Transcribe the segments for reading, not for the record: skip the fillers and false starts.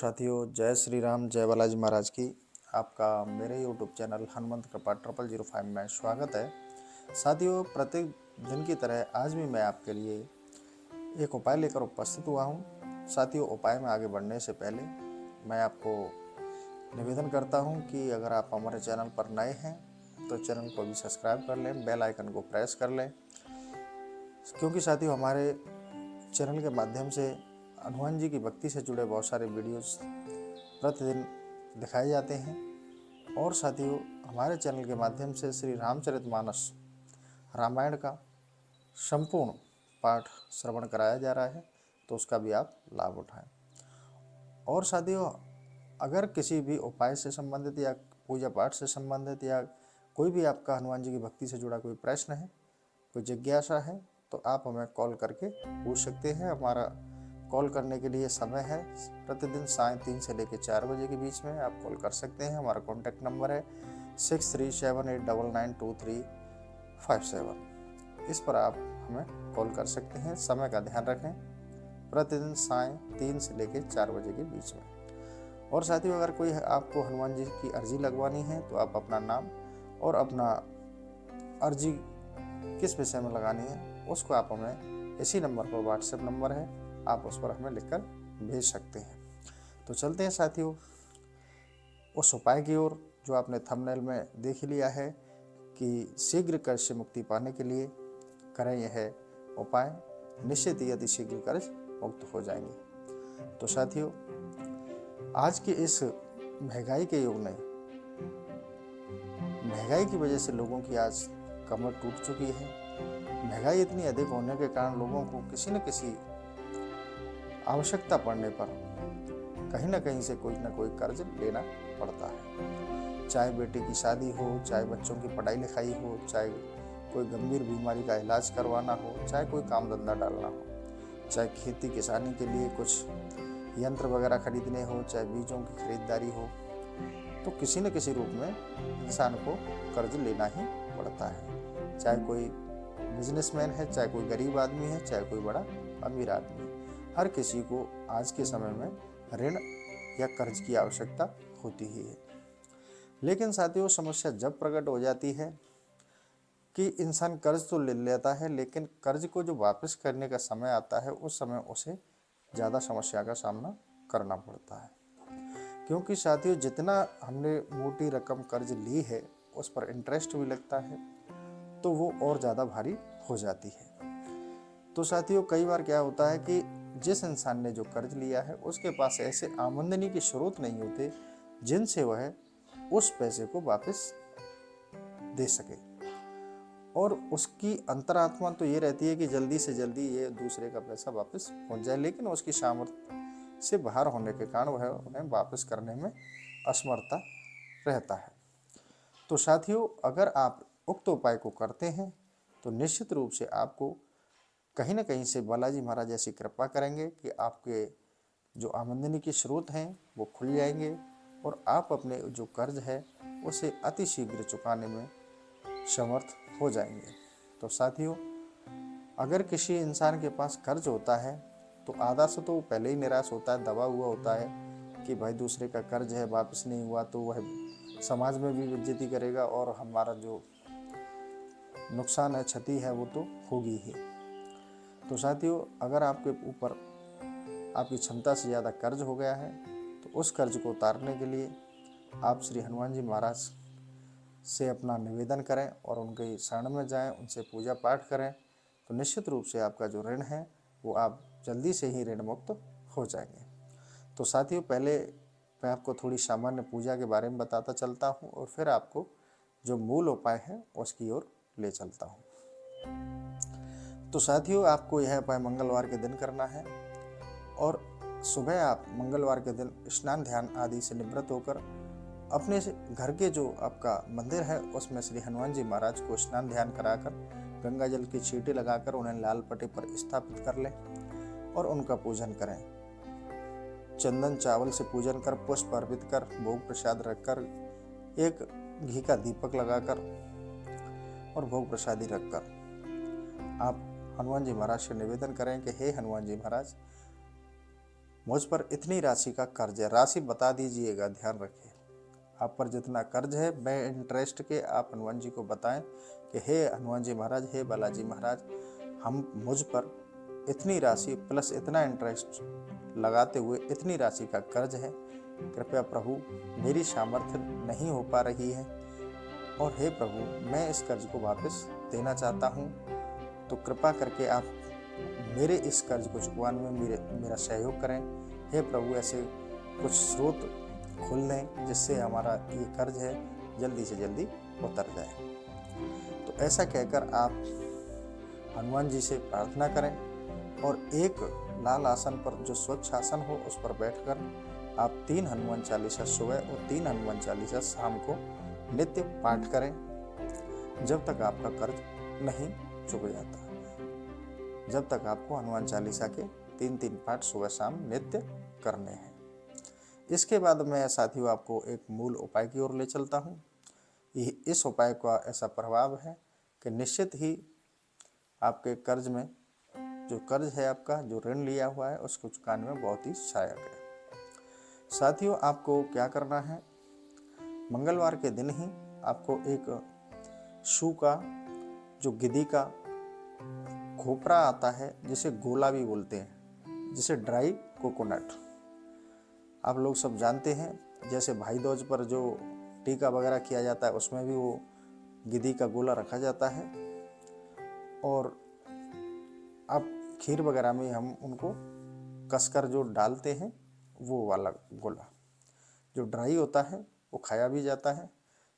साथियों, जय श्री राम, जय बालाजी महाराज की। आपका मेरे यूट्यूब चैनल हनुमंत कृपा 0005 में स्वागत है। साथियों, प्रत्येक दिन की तरह आज भी मैं आपके लिए एक उपाय लेकर उपस्थित हुआ हूँ। साथियों, उपाय में आगे बढ़ने से पहले मैं आपको निवेदन करता हूँ कि अगर आप हमारे चैनल पर नए हैं तो चैनल को भी सब्सक्राइब कर लें, बेल आइकन को प्रेस कर लें, क्योंकि साथियों हमारे चैनल के माध्यम से हनुमान जी की भक्ति से जुड़े बहुत सारे वीडियोस प्रतिदिन दिखाए जाते हैं। और साथियों, हमारे चैनल के माध्यम से श्री रामचरितमानस रामायण का संपूर्ण पाठ श्रवण कराया जा रहा है, तो उसका भी आप लाभ उठाएं। और साथियों, अगर किसी भी उपाय से संबंधित या पूजा पाठ से संबंधित या कोई भी आपका हनुमान जी की भक्ति से जुड़ा कोई प्रश्न है, कोई जिज्ञासा है, तो आप हमें कॉल करके पूछ सकते हैं। हमारा कॉल करने के लिए समय है प्रतिदिन 3:30 से लेकर 4 बजे के बीच में आप कॉल कर सकते हैं। हमारा कॉन्टैक्ट नंबर है 6378992357। इस पर आप हमें कॉल कर सकते हैं। समय का ध्यान रखें, प्रतिदिन 3:30 से लेकर 4 बजे के बीच में। और साथियों, अगर कोई आपको हनुमान जी की अर्जी लगवानी है तो आप अपना नाम और अपना अर्जी किस विषय में लगानी है उसको आप हमें इसी नंबर पर, व्हाट्सएप नंबर है, आप उस पर हमें लिखकर भेज सकते हैं। तो चलते हैं साथियों उस उपाय की ओर जो आपने थंबनेल में देख लिया है कि शीघ्र कर्ज से मुक्ति पाने के लिए करें यह उपाय, निश्चित ही अति शीघ्र कर्ज मुक्त हो जाएंगे। तो साथियों, आज के इस महंगाई के युग में महंगाई की वजह से लोगों की आज कमर टूट चुकी है। महंगाई इतनी अधिक होने के कारण लोगों को किसी न किसी आवश्यकता पड़ने पर कहीं ना कहीं से कोई ना कोई कर्ज लेना पड़ता है। चाहे बेटे की शादी हो, चाहे बच्चों की पढ़ाई लिखाई हो, चाहे कोई गंभीर बीमारी का इलाज करवाना हो, चाहे कोई काम धंधा डालना हो, चाहे खेती किसानी के लिए कुछ यंत्र वगैरह खरीदने हो, चाहे बीजों की खरीदारी हो, तो किसी न किसी रूप में इंसान को कर्ज लेना ही पड़ता है। चाहे कोई बिजनेसमैन है, चाहे कोई गरीब आदमी है, चाहे कोई बड़ा अमीर आदमी है, हर किसी को आज के समय में ऋण या कर्ज की आवश्यकता होती ही है। लेकिन साथियों, समस्या जब प्रकट हो जाती है कि इंसान कर्ज तो ले लेता है, लेकिन कर्ज को जो वापस करने का समय आता है उस समय उसे ज़्यादा समस्या का सामना करना पड़ता है। क्योंकि साथियों, जितना हमने मोटी रकम कर्ज ली है उस पर इंटरेस्ट भी लगता है, तो वो और ज़्यादा भारी हो जाती है। तो साथियों, कई बार क्या होता है कि जिस इंसान ने जो कर्ज लिया है उसके पास ऐसे आमदनी के स्रोत नहीं होते जिनसे वह उस पैसे को वापस दे सके। और उसकी अंतरात्मा तो ये रहती है कि जल्दी से जल्दी ये दूसरे का पैसा वापस पहुंच जाए, लेकिन उसकी सामर्थ्य से बाहर होने के कारण वह उन्हें वापस करने में असमर्था रहता है। तो साथियों, अगर आप उक्त उपाय को करते हैं तो निश्चित रूप से आपको कहीं ना कहीं से बालाजी महाराज ऐसी कृपा करेंगे कि आपके जो आमदनी के स्रोत हैं वो खुल जाएंगे और आप अपने जो कर्ज है उसे अति शीघ्र चुकाने में समर्थ हो जाएंगे। तो साथियों, अगर किसी इंसान के पास कर्ज होता है तो आधा से तो वो पहले ही निराश होता है, दबा हुआ होता है कि भाई दूसरे का कर्ज है, वापस नहीं हुआ तो वह समाज में भी बेइज्जती करेगा और हमारा जो नुकसान है, क्षति है, वो तो होगी ही। तो साथियों, अगर आपके ऊपर आपकी क्षमता से ज़्यादा कर्ज हो गया है तो उस कर्ज को उतारने के लिए आप श्री हनुमान जी महाराज से अपना निवेदन करें और उनके शरण में जाएं, उनसे पूजा पाठ करें, तो निश्चित रूप से आपका जो ऋण है वो आप जल्दी से ही ऋण मुक्त हो जाएंगे। तो साथियों, पहले मैं आपको थोड़ी सामान्य पूजा के बारे में बताता चलता हूँ और फिर आपको जो मूल उपाय है उसकी ओर ले चलता हूँ। तो साथियों, आपको यह उपाय मंगलवार के दिन करना है और सुबह आप मंगलवार के दिन स्नान ध्यान आदि से निवृत्त होकर अपने घर के जो आपका मंदिर है उसमें श्री हनुमान जी महाराज को स्नान ध्यान कराकर गंगा जल की छींटे लगाकर उन्हें लाल पट्टी पर स्थापित कर लें और उनका पूजन करें। चंदन चावल से पूजन कर, पुष्प अर्पित कर, भोग प्रसाद रखकर, एक घी का दीपक लगाकर और भोग प्रसादी रखकर आप हनुमान जी महाराज से निवेदन करें कि हे हनुमान जी महाराज, मुझ पर इतनी राशि का कर्ज है। राशि बता दीजिएगा, ध्यान रखिए। आप पर जितना कर्ज है वह इंटरेस्ट के आप हनुमान जी को बताएं कि हे हनुमान जी महाराज, हे बालाजी महाराज, मुझ पर इतनी राशि प्लस इतना इंटरेस्ट लगाते हुए इतनी राशि का कर्ज है। कृपया प्रभु, मेरी सामर्थ्य नहीं हो पा रही है और हे प्रभु, मैं इस कर्ज को वापस देना चाहता हूँ। तो कृपा करके आप मेरे इस कर्ज को चुकवाने में मेरा सहयोग करें। हे प्रभु, ऐसे कुछ स्रोत खोल दें जिससे हमारा ये कर्ज है जल्दी से जल्दी उतर जाए। तो ऐसा कहकर आप हनुमान जी से प्रार्थना करें और एक लाल आसन पर, जो स्वच्छ आसन हो, उस पर बैठकर आप 3 हनुमान चालीसा सुबह और 3 हनुमान चालीसा शाम को नित्य पाठ करें जब तक आपका कर्ज नहीं चुक जाता। जब तक आपको हनुमान चालीसा के 3-3 पाठ सुबह शाम नित्य करने हैं। इसके बाद मैं साथियों आपको एक मूल उपाय की ओर ले चलता हूँ। इस उपाय का ऐसा प्रभाव है कि निश्चित ही आपके कर्ज में, जो कर्ज है आपका, जो ऋण लिया हुआ है, उसको चुकाने में बहुत ही सहायक है। साथियों, आपको क्या करना है, मंगलवार के दिन ही आपको एक शू का, जो गिद्दी का खोपरा आता है, जिसे गोला भी बोलते हैं, जिसे ड्राई कोकोनट, आप लोग सब जानते हैं। जैसे भाई दूज पर जो टीका वगैरह किया जाता है उसमें भी वो गिद्दी का गोला रखा जाता है, और अब खीर वगैरह में हम उनको कसकर जो डालते हैं, वो वाला गोला जो ड्राई होता है, वो खाया भी जाता है,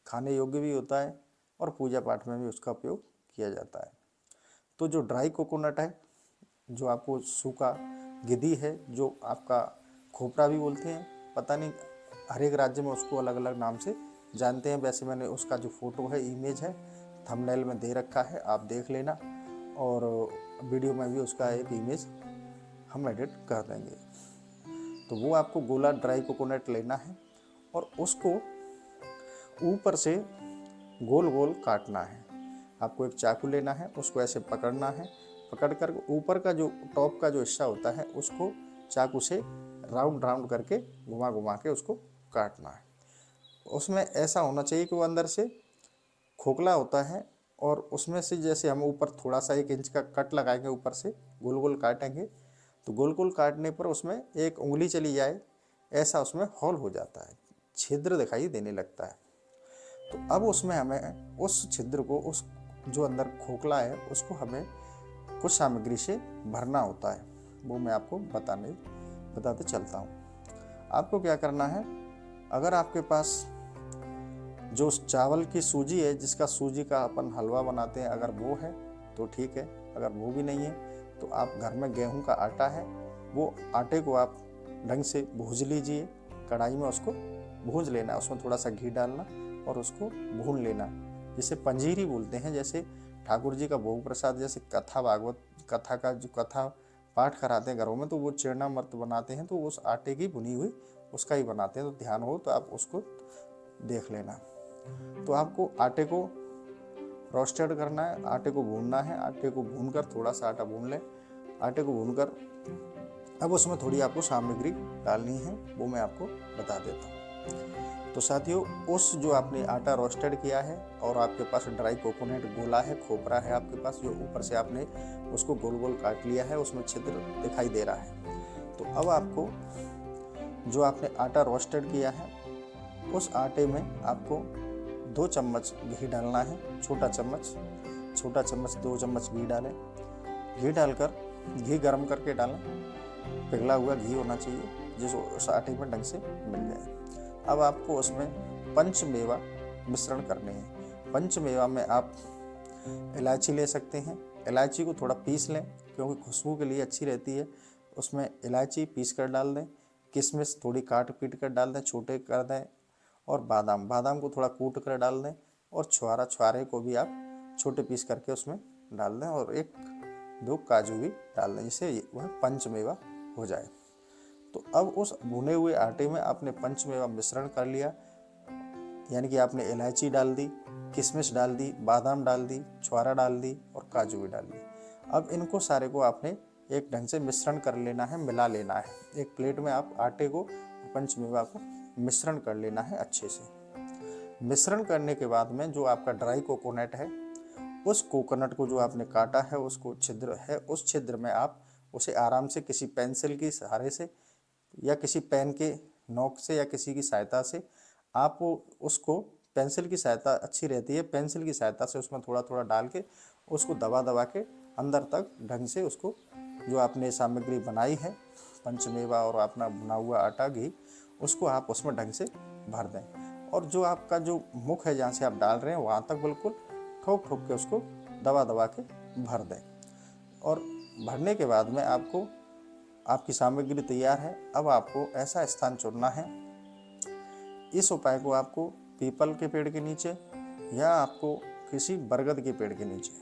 खाने योग्य भी होता है, और पूजा पाठ में भी उसका उपयोग किया जाता है। तो जो ड्राई कोकोनट है, जो आपको सूखा गिद्दी है, जो आपका खोपरा भी बोलते हैं, पता नहीं हर एक राज्य में उसको अलग अलग नाम से जानते हैं। वैसे मैंने उसका जो फोटो है, इमेज है, थंबनेल में दे रखा है, आप देख लेना, और वीडियो में भी उसका एक इमेज हम एडिट कर देंगे। तो वो आपको गोला ड्राई कोकोनट लेना है और उसको ऊपर से गोल गोल काटना है। आपको एक चाकू लेना है, उसको ऐसे पकड़ना है, पकड़कर ऊपर का जो टॉप का जो हिस्सा होता है उसको चाकू से राउंड राउंड करके घुमा घुमा के उसको काटना है। उसमें ऐसा होना चाहिए कि वो अंदर से खोखला होता है, और उसमें से जैसे हम ऊपर थोड़ा सा 1 इंच का कट लगाएंगे, ऊपर से गोल गोल काटेंगे, तो गोल गोल काटने पर उसमें एक उंगली चली जाए ऐसा उसमें होल हो जाता है, छिद्र दिखाई देने लगता है। तो अब उसमें हमें उस छिद्र को, उस जो अंदर खोखला है, उसको हमें कुछ सामग्री से भरना होता है। वो मैं आपको बताते चलता हूँ। आपको क्या करना है, अगर आपके पास जो चावल की सूजी है, जिसका सूजी का अपन हलवा बनाते हैं, अगर वो है तो ठीक है। अगर वो भी नहीं है तो आप घर में गेहूं का आटा है, वो आटे को आप ढंग से भूज लीजिए, कढ़ाई में उसको भूज लेना, उसमें थोड़ा सा घी डालना और उसको भून लेना, जिसे पंजीरी बोलते हैं। जैसे ठाकुर जी का भोग प्रसाद, जैसे कथा भागवत कथा का जो कथा पाठ कराते हैं घरों में, तो वो चरणामृत बनाते हैं, तो उस आटे की भुनी हुई उसका ही बनाते हैं। तो ध्यान हो तो आप उसको देख लेना। तो आपको आटे को रोस्टेड करना है, आटे को भूनना है। आटे को भूनकर, थोड़ा सा आटा भून लें, आटे को भूनकर अब उसमें थोड़ी आपको सामग्री डालनी है, वो मैं आपको बता देता हूँ। तो साथियों, उस जो आपने आटा रोस्टेड किया है और आपके पास ड्राई कोकोनट गोला है, खोपरा है आपके पास, जो ऊपर से आपने उसको गोल गोल काट लिया है, उसमें छिद्र दिखाई दे रहा है। तो अब आपको जो आपने आटा रोस्टेड किया है, उस आटे में आपको 2 चम्मच घी डालना है, छोटा चम्मच 2 चम्मच घी डालें। घी डालकर, घी गर्म करके डालें, पिघला हुआ घी होना चाहिए, जिस उस आटे में ढंग से मिल जाए। अब आपको उसमें पंचमेवा मिश्रण करने हैं। पंचमेवा में आप इलायची ले सकते हैं, इलायची को थोड़ा पीस लें क्योंकि खुशबू के लिए अच्छी रहती है। उसमें इलायची पीस कर डाल दें, किशमिश थोड़ी काट पीट कर डाल दें, छोटे कर दें, और बादाम को थोड़ा कूट कर डाल दें, और छुआरे को भी आप छोटे पीस करके उसमें डाल दें, और 1-2 काजू भी डाल दें, जिससे वह पंचमेवा हो जाए। तो अब उस भुने हुए आटे में आपने पंचमेवा मिश्रण कर लिया, यानी कि आपने इलायची डाल दी, किशमिश डाल दी, बादाम डाल दी, छुआरा डाल दी और काजू भी डाल दी। अब इनको सारे को आपने एक ढंग से मिश्रण कर लेना है, मिला लेना है। एक प्लेट में आप आटे को, पंचमेवा को मिश्रण कर लेना है अच्छे से। मिश्रण करने के बाद में जो आपका ड्राई कोकोनट है, उस कोकोनट को जो आपने काटा है, उसको छिद्र है, उस छिद्र में आप उसे आराम से किसी पेंसिल के सहारे से या किसी पेन के नोक से या किसी की सहायता से आप उसको, पेंसिल की सहायता अच्छी रहती है, पेंसिल की सहायता से उसमें थोड़ा थोड़ा डाल के उसको दबा दबा के अंदर तक ढंग से उसको, जो आपने सामग्री बनाई है पंचमेवा और अपना भुना हुआ आटा, घी, उसको आप उसमें ढंग से भर दें। और जो आपका जो मुख है जहाँ से आप डाल रहे हैं वहाँ तक बिल्कुल ठोक ठोक के उसको दबा दबा के भर दें। और भरने के बाद में आपको, आपकी सामग्री तैयार है। अब आपको ऐसा स्थान चुनना है, इस उपाय को आपको पीपल के पेड़ के नीचे या आपको किसी बरगद के पेड़ के नीचे,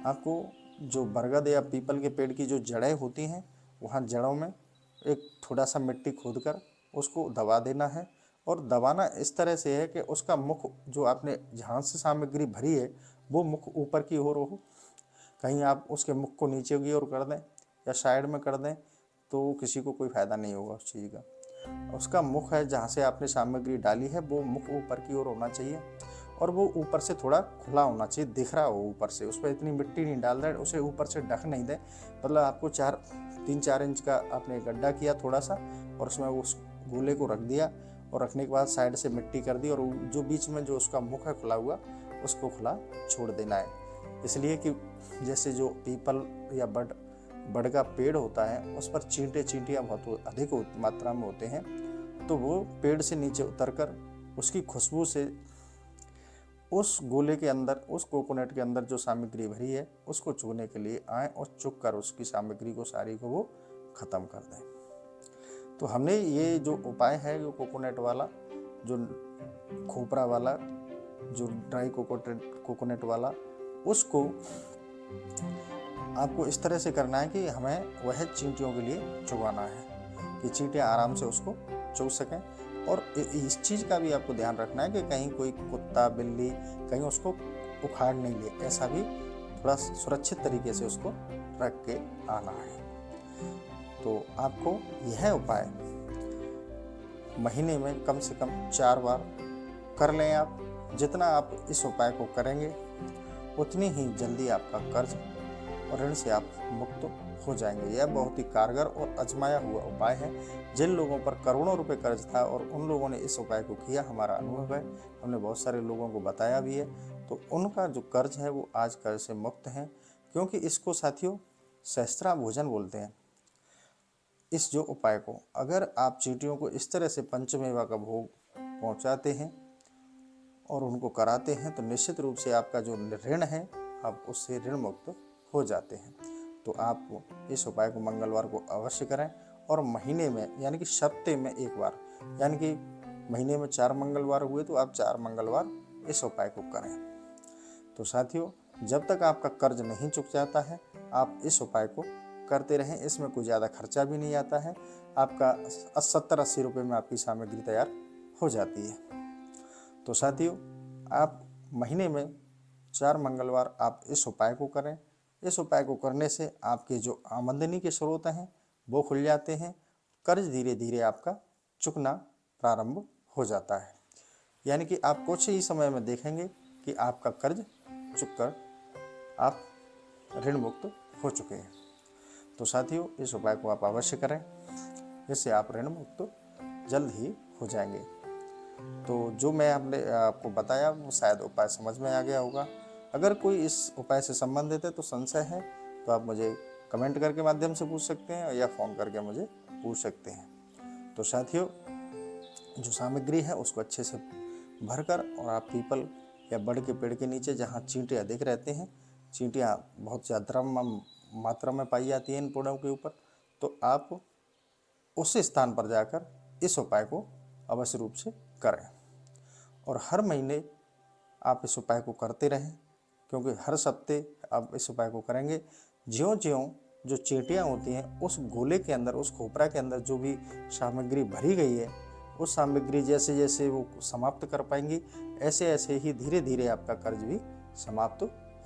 आपको जो बरगद या पीपल के पेड़ की जो जड़ें होती हैं, वहाँ जड़ों में एक थोड़ा सा मिट्टी खोद कर उसको दबा देना है। और दबाना इस तरह से है कि उसका मुख, जो आपने जहाँ से सामग्री भरी है, वो मुख ऊपर की ओर हो। कहीं आप उसके मुख को नीचे की ओर कर दें या साइड में कर दें तो किसी को कोई फ़ायदा नहीं होगा उस चीज़ का। उसका मुख है जहाँ से आपने सामग्री डाली है, वो मुख ऊपर की ओर होना चाहिए और वो ऊपर से थोड़ा खुला होना चाहिए, दिख रहा हो ऊपर से। उस पर इतनी मिट्टी नहीं डाल दें, उसे ऊपर से ढक नहीं दें। मतलब आपको 3-4 इंच का आपने गड्ढा किया थोड़ा सा, और उसमें उस गोले को रख दिया, और रखने के बाद साइड से मिट्टी कर दी, और जो बीच में जो उसका मुख है खुला हुआ, उसको खुला छोड़ देना है। इसलिए कि जैसे जो पीपल या बड़ का पेड़ होता है, उस पर चींटियाँ बहुत अधिक मात्रा में होते हैं, तो वो पेड़ से नीचे उतरकर उसकी खुशबू से उस गोले के अंदर, उस कोकोनट के अंदर जो सामग्री भरी है, उसको चुगने के लिए आए और चुग कर उसकी सामग्री को सारी को वो ख़त्म कर दें। तो हमने ये जो उपाय है, जो कोकोनट वाला, जो खोपरा वाला, जो ड्राई कोकोनट वाला, उसको आपको इस तरह से करना है कि हमें वह चींटियों के लिए चुगाना है कि चींटियाँ आराम से उसको चुग सकें। और इस चीज़ का भी आपको ध्यान रखना है कि कहीं कोई कुत्ता बिल्ली कहीं उसको उखाड़ नहीं ले, ऐसा भी थोड़ा सुरक्षित तरीके से उसको रख के आना है। तो आपको यह उपाय महीने में कम से कम 4 बार कर लें आप। जितना आप इस उपाय को करेंगे उतनी ही जल्दी आपका कर्ज और ऋण से आप मुक्त हो जाएंगे। यह बहुत ही कारगर और आजमाया हुआ उपाय है। जिन लोगों पर करोड़ों रुपए कर्ज था और उन लोगों ने इस उपाय को किया, हमारा अनुभव है, हमने बहुत सारे लोगों को बताया भी है, तो उनका जो कर्ज है वो आज कर्ज से मुक्त है। क्योंकि इसको साथियों सहस्त्रा भोजन बोलते हैं। इस जो उपाय को अगर आप चींटियों को इस तरह से पंचमेवा का भोग पहुंचाते हैं और उनको कराते हैं, तो निश्चित रूप से आपका जो ऋण है, आप उससे ऋण मुक्त हो जाते हैं। तो आप इस उपाय को मंगलवार को अवश्य करें, और महीने में यानी कि सप्ताह में एक बार, यानी कि महीने में 4 मंगलवार हुए तो आप 4 मंगलवार इस उपाय को करें। तो साथियों, जब तक आपका कर्ज नहीं चुक जाता है, आप इस उपाय को करते रहें। इसमें कोई ज़्यादा खर्चा भी नहीं आता है। आपका 70-80 रुपये में आपकी सामग्री तैयार हो जाती है। तो साथियों, आप महीने में 4 मंगलवार आप इस उपाय को करें। इस उपाय को करने से आपके जो आमदनी के स्रोत हैं वो खुल जाते हैं। कर्ज धीरे धीरे आपका चुकना प्रारंभ हो जाता है। यानी कि आप कुछ ही समय में देखेंगे कि आपका कर्ज चुककर आप ऋण मुक्त हो चुके हैं। तो साथियों, इस उपाय को आप अवश्य करें, जिससे आप ऋण मुक्त जल्द ही हो जाएंगे। तो जो मैं आपको बताया वो शायद उपाय समझ में आ गया होगा। अगर कोई इस उपाय से संबंधित है तो संशय है तो आप मुझे कमेंट करके माध्यम से पूछ सकते हैं या फ़ोन करके मुझे पूछ सकते हैं। तो साथियों, जो सामग्री है उसको अच्छे से भरकर, और आप पीपल या बड़ के पेड़ के नीचे जहाँ चींटियाँ अधिक रहते हैं, चींटियाँ बहुत ज़्यादा मात्रा में पाई जाती हैं इन पेड़ों के ऊपर, तो आप उस स्थान पर जाकर इस उपाय को अवश्य रूप से करें। और हर महीने आप इस उपाय को करते रहें, क्योंकि हर सप्ते आप इस उपाय को करेंगे, ज्यों-ज्यों जो चींटियाँ होती हैं उस गोले के अंदर, उस खोपरा के अंदर जो भी सामग्री भरी गई है, उस सामग्री जैसे जैसे वो समाप्त कर पाएंगी, ऐसे ऐसे ही धीरे धीरे आपका कर्ज भी समाप्त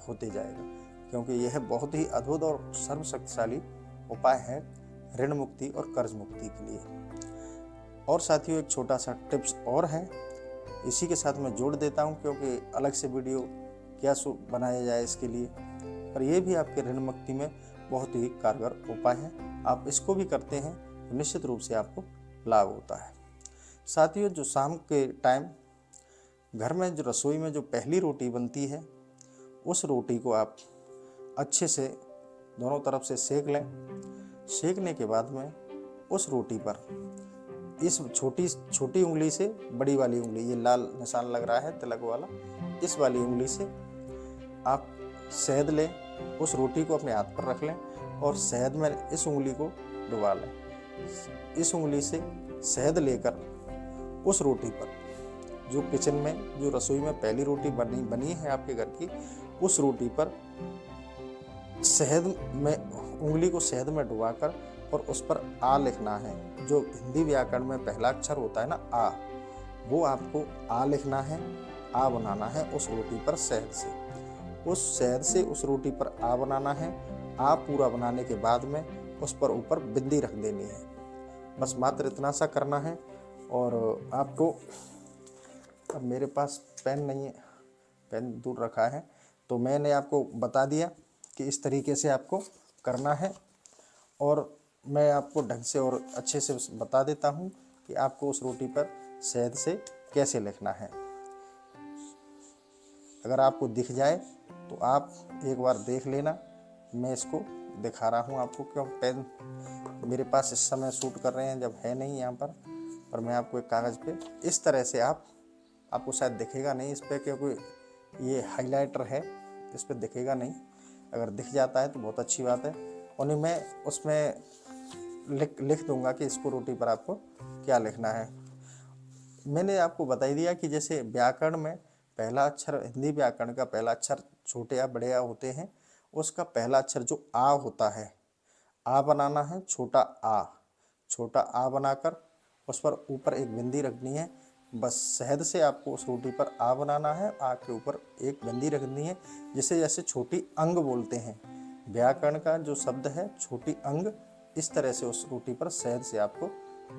होते जाएगा। क्योंकि यह बहुत ही अद्भुत और सर्वशक्तिशाली उपाय है ऋण मुक्ति और कर्ज मुक्ति के लिए। और साथियों, एक छोटा सा टिप्स और है, इसी के साथ मैं जोड़ देता हूँ, क्योंकि अलग से वीडियो क्या बनाया जाए इसके लिए, पर यह भी आपके ऋण मुक्ति में बहुत ही कारगर उपाय है। आप इसको भी करते हैं तो निश्चित रूप से आपको लाभ होता है। साथियों, जो शाम के टाइम घर में जो रसोई में जो पहली रोटी बनती है, उस रोटी को आप अच्छे से दोनों तरफ से सेक लें। सेकने के बाद में उस रोटी पर इस छोटी उंगली से बड़ी वाली उंगली, ये लाल निशान लग रहा है तिलक वाला, इस वाली उंगली से आप शहद लें, उस रोटी को अपने हाथ पर रख लें और शहद में इस उंगली को डुबा लें। इस उंगली से शहद लेकर उस रोटी पर, जो किचन में जो रसोई में पहली रोटी बनी है आपके घर की, उस रोटी पर शहद में उंगली को शहद में डुबाकर और उस पर आ लिखना है। जो हिंदी व्याकरण में पहला अक्षर होता है ना, आ, वो आपको आ लिखना है, आ बनाना है उस रोटी पर शहद से। उस शहद से उस रोटी पर आ बनाना है। आ पूरा बनाने के बाद में उस पर ऊपर बिंदी रख देनी है। बस मात्र इतना सा करना है। और आपको, अब मेरे पास पेन नहीं है, पेन दूर रखा है, तो मैंने आपको बता दिया कि इस तरीके से आपको करना है। और मैं आपको ढंग से और अच्छे से बता देता हूँ कि आपको उस रोटी पर शहद से कैसे लिखना है। अगर आपको दिख जाए तो आप एक बार देख लेना। मैं इसको दिखा रहा हूँ आपको, क्यों पेन मेरे पास इस समय शूट कर रहे हैं जब है नहीं यहाँ पर मैं आपको एक कागज़ पे इस तरह से आपको शायद दिखेगा नहीं इस पर, क्योंकि ये हाइलाइटर है, इस पर दिखेगा नहीं। अगर दिख जाता है तो बहुत अच्छी बात है। और नहीं, मैं उसमें लिख दूंगा कि इसको रोटी पर आपको क्या लिखना है। मैंने आपको बता ही दिया कि जैसे व्याकरण में पहला अक्षर, हिंदी व्याकरण का पहला अक्षर छोटे या बड़े आ होते हैं, उसका पहला अक्षर जो आ होता है, आ बनाना है, छोटा आ बनाकर उस पर ऊपर एक बिंदी रखनी है। बस शहद से आपको उस रोटी पर आ बनाना है, आ के ऊपर एक बिंदी रखनी है, जिसे जैसे छोटी अंग बोलते हैं। व्याकरण का जो शब्द है छोटी अंग, इस तरह से उस रोटी पर शहद से आपको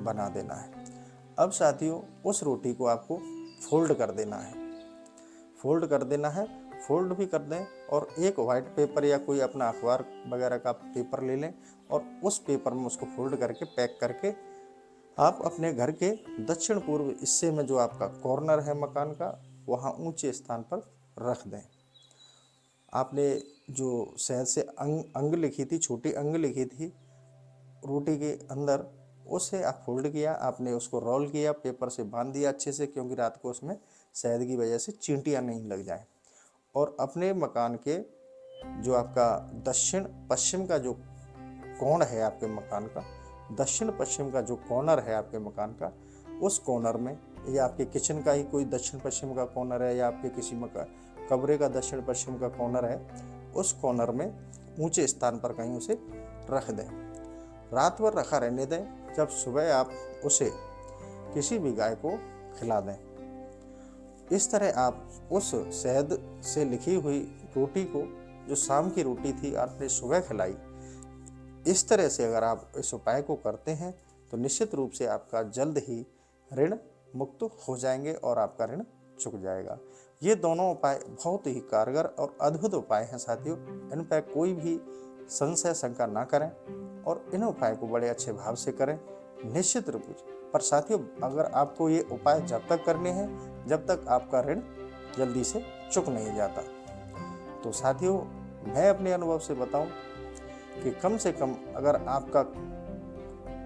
बना देना है। अब साथियों, उस रोटी को आपको फोल्ड कर देना है। फोल्ड भी कर दें और एक वाइट पेपर या कोई अपना अखबार वगैरह का पेपर ले लें और उस पेपर में उसको फोल्ड करके पैक करके आप अपने घर के दक्षिण पूर्व हिस्से में जो आपका कॉर्नर है मकान का, वहाँ ऊंचे स्थान पर रख दें। आपने जो शहद से अंग लिखी थी, छोटी अंग लिखी थी रोटी के अंदर, उसे आप फोल्ड किया, आपने उसको रोल किया, पेपर से बांध दिया अच्छे से, क्योंकि रात को उसमें शहद की वजह से चींटियाँ नहीं लग जाएं। और अपने मकान के जो आपका दक्षिण पश्चिम का जो कोण है आपके मकान का, दक्षिण पश्चिम का जो कॉर्नर है आपके मकान का, उस कॉर्नर में, या आपके किचन का ही कोई दक्षिण पश्चिम का कॉर्नर है, या आपके किसी कमरे का दक्षिण पश्चिम का कॉर्नर है, उस कॉर्नर में ऊंचे स्थान पर कहीं उसे रख दें। रात भर रखा रहने दें। जब सुबह आप उसे किसी भी गाय को खिला दें। इस तरह आप उस शहद से लिखी हुई रोटी को, जो शाम की रोटी थी, आपने सुबह खिलाई। इस तरह से अगर आप इस उपाय को करते हैं तो निश्चित रूप से आपका जल्द ही ऋण मुक्त हो जाएंगे और आपका ऋण चुक जाएगा। ये दोनों उपाय बहुत ही कारगर और अद्भुत उपाय हैं साथियों। इन पर कोई भी संशय शंका ना करें और इन उपाय को बड़े अच्छे भाव से करें निश्चित रूप से। पर साथियों, अगर आपको ये उपाय जब तक करने हैं जब तक आपका ऋण जल्दी से चुक नहीं जाता। तो साथियों, मैं अपने अनुभव से बताऊं कि कम से कम अगर आपका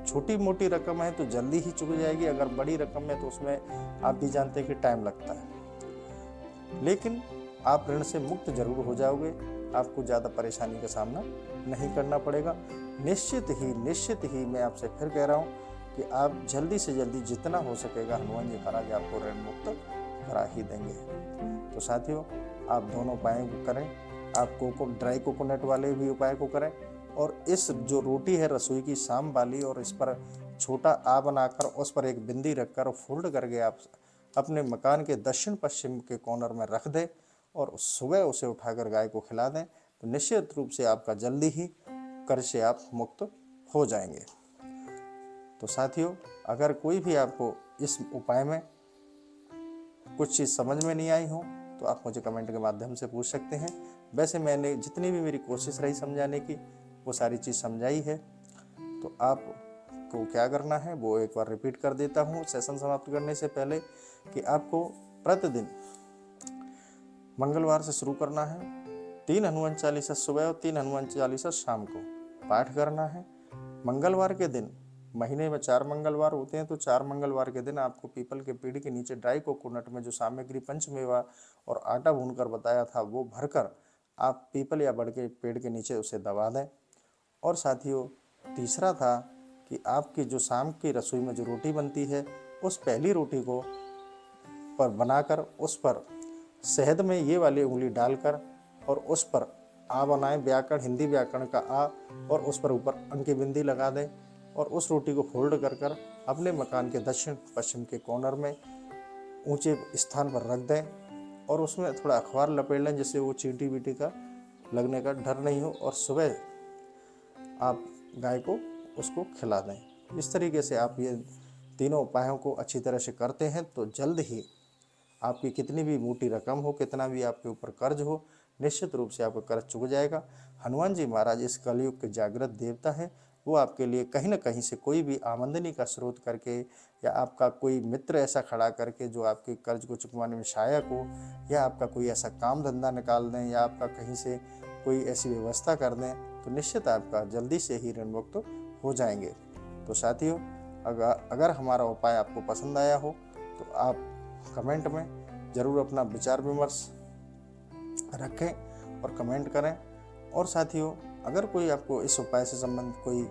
छोटी मोटी रकम है तो जल्दी ही चुक जाएगी, अगर बड़ी रकम है तो उसमें आप भी जानते हैं कि टाइम लगता है, लेकिन आप ऋण से मुक्त जरूर हो जाओगे। आपको ज़्यादा परेशानी का सामना नहीं करना पड़ेगा। निश्चित ही मैं आपसे फिर कह रहा हूँ कि आप जल्दी से जल्दी जितना हो सकेगा हनुमान जी महाराज आपको ऋण मुक्त करा ही देंगे। तो साथियों, आप दोनों उपायों को करें। आप ड्राई कोकोनट वाले भी उपाय को करें और इस जो रोटी है रसोई की शाम वाली, और इस पर छोटा आ बनाकर उस पर एक बिंदी रखकर फोल्ड करके आप अपने मकान के दक्षिण पश्चिम के कॉर्नर में रख दें और सुबह उसे उठाकर गाय को खिला दें। तो निश्चित रूप से आपका जल्दी ही कर्ज से आप मुक्त हो जाएंगे। तो साथियों, अगर कोई भी आपको इस उपाय में कुछ चीज़ समझ में नहीं आई हो तो आप मुझे कमेंट के माध्यम से पूछ सकते हैं। वैसे मैंने जितनी भी मेरी कोशिश रही समझाने की वो सारी चीज़ समझाई है। तो आपको क्या करना है वो एक बार रिपीट कर देता हूँ सेशन समाप्त करने से पहले, कि आपको प्रतिदिन मंगलवार से शुरू करना है। 3 हनुमान चालीसा सुबह और 3 हनुमान चालीसा शाम को पाठ करना है। मंगलवार के दिन, महीने में 4 मंगलवार होते हैं, तो 4 मंगलवार के दिन आपको पीपल के पेड़ के नीचे ड्राई कोकोनट में जो सामग्री पंचमेवा और आटा भूनकर बताया था वो भरकर आप पीपल या बड़ के पेड़ के नीचे उसे दबा दें। और साथियों, तीसरा था कि आपकी जो शाम की रसोई में जो रोटी बनती है उस पहली रोटी को पर बनाकर उस पर शहद में ये वाली उंगली डालकर और उस पर आ बनाएं, व्याकरण हिंदी व्याकरण का आ, और उस पर ऊपर अंक की बिंदी लगा दें और उस रोटी को फोल्ड कर अपने मकान के दक्षिण पश्चिम के कॉर्नर में ऊंचे स्थान पर रख दें और उसमें थोड़ा अखबार लपेट लें जिससे वो चींटी बीटी का लगने का डर नहीं हो, और सुबह आप गाय को उसको खिला दें। इस तरीके से आप ये तीनों उपायों को अच्छी तरह से करते हैं तो जल्द ही आपकी कितनी भी मोटी रकम हो, कितना भी आपके ऊपर कर्ज हो, निश्चित रूप से आपका कर्ज चुक जाएगा। हनुमान जी महाराज इस कलयुग के जागृत देवता हैं। वो आपके लिए कहीं ना कहीं से कोई भी आमदनी का स्रोत करके या आपका कोई मित्र ऐसा खड़ा करके जो आपके कर्ज को चुकवाने में सहायक हो, या आपका कोई ऐसा काम धंधा निकाल दें, या आपका कहीं से कोई ऐसी व्यवस्था कर दें, तो निश्चित आपका जल्दी से ही ऋण मुक्त हो जाएंगे। तो साथियों, अगर हमारा उपाय आपको पसंद आया हो तो आप कमेंट में ज़रूर अपना विचार विमर्श रखें और कमेंट करें। और साथियों, अगर कोई आपको इस उपाय से संबंधित कोई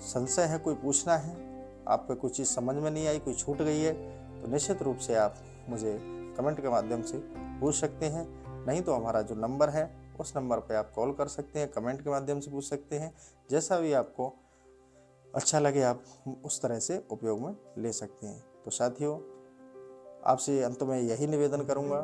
संशय है, कोई पूछना है, आपको कोई चीज़ समझ में नहीं आई, कोई छूट गई है, तो निश्चित रूप से आप मुझे कमेंट के माध्यम से पूछ सकते हैं। नहीं तो हमारा जो नंबर है उस नंबर पर आप कॉल कर सकते हैं, कमेंट के माध्यम से पूछ सकते हैं। जैसा भी आपको अच्छा लगे आप उस तरह से उपयोग में ले सकते हैं। तो साथियों, आपसे अंत में यही निवेदन करूंगा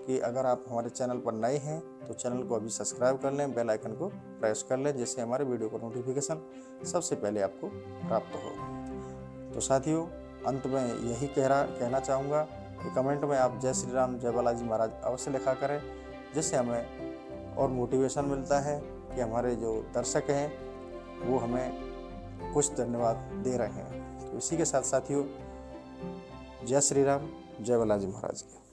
कि अगर आप हमारे चैनल पर नए हैं तो चैनल को अभी सब्सक्राइब कर लें, बेल आइकन को प्रेस कर लें, जिससे हमारे वीडियो का नोटिफिकेशन सबसे पहले आपको प्राप्त हो। तो साथियों, अंत में यही कहना चाहूँगा कि कमेंट में आप जय श्री राम, जय बालाजी महाराज अवश्य लिखा करें, जिससे हमें और मोटिवेशन मिलता है कि हमारे जो दर्शक हैं वो हमें कुछ धन्यवाद दे रहे हैं। तो इसी के साथ साथियों, जय श्री राम, जय बालाजी महाराज की।